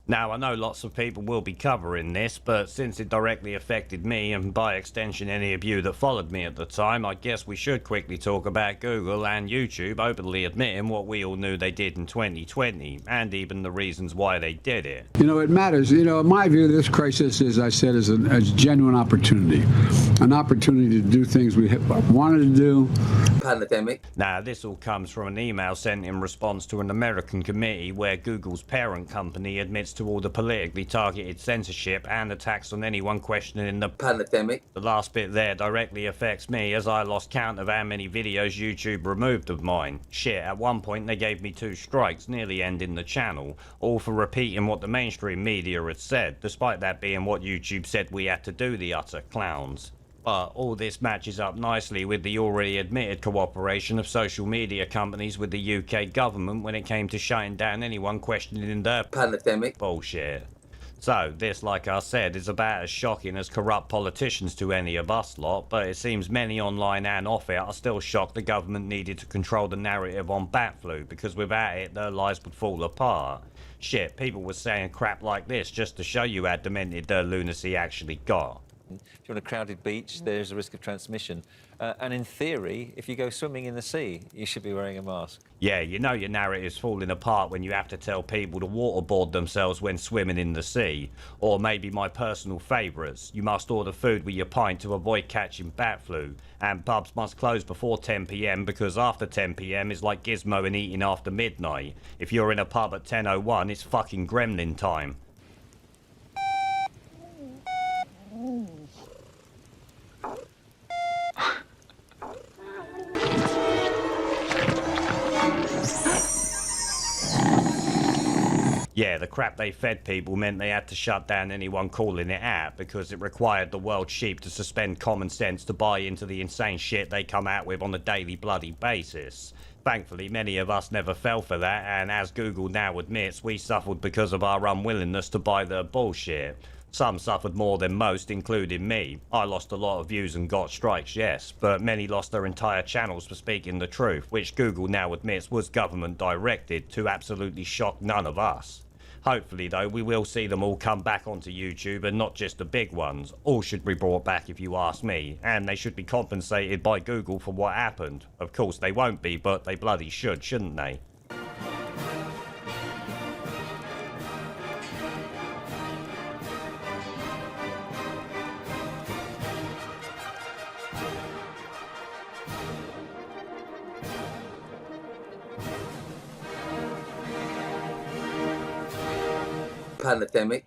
Now, I know lots of people will be covering this, but since it directly affected me, and by extension any of you that followed me at the time, I guess we should quickly talk about Google and YouTube openly admitting what we all knew they did in 2020, and even the reasons why they did it. You know, it matters. You know, in my view, this crisis, as I said, is a genuine opportunity. An opportunity to do things we wanted to do. Pandemic. Now, this all comes from an email sent in response to an American committee where Google's parent company admits to all the politically targeted censorship and attacks on anyone questioning the Pandemic. The last bit there directly affects me, as I lost count of how many videos YouTube removed of mine. Shit, at one point they gave me 2 strikes, nearly ending the channel, all for repeating what the mainstream media had said, despite that being what YouTube said we had to do, the utter clowns. But all this matches up nicely with the already admitted cooperation of social media companies with the UK government when it came to shutting down anyone questioning their Pandemic. bullshit. So this, like I said, is about as shocking as corrupt politicians to any of us lot, but it seems many online and off it are still shocked the government needed to control the narrative on bat flu, because without it their lives would fall apart. Shit, people were saying crap like this just to show you how demented their lunacy actually got. If you're on a crowded beach, there's a risk of transmission. And in theory, if you go swimming in the sea, you should be wearing a mask. Yeah, you know your narrative's falling apart when you have to tell people to waterboard themselves when swimming in the sea. Or maybe my personal favourites, you must order food with your pint to avoid catching bat flu. And pubs must close before 10 PM because after 10 PM is like Gizmo and eating after midnight. If you're in a pub at 10:01, it's fucking gremlin time. Yeah, the crap they fed people meant they had to shut down anyone calling it out because it required the world sheep to suspend common sense to buy into the insane shit they come out with on a daily bloody basis. Thankfully, many of us never fell for that, and as Google now admits, we suffered because of our unwillingness to buy their bullshit. Some suffered more than most, including me. I lost a lot of views and got strikes, yes, but many lost their entire channels for speaking the truth, which Google now admits was government directed to absolutely shock none of us. Hopefully, though, we will see them all come back onto YouTube, and not just the big ones. All should be brought back if you ask me, and they should be compensated by Google for what happened. Of course they won't be, but they bloody should, shouldn't they? Pandemic.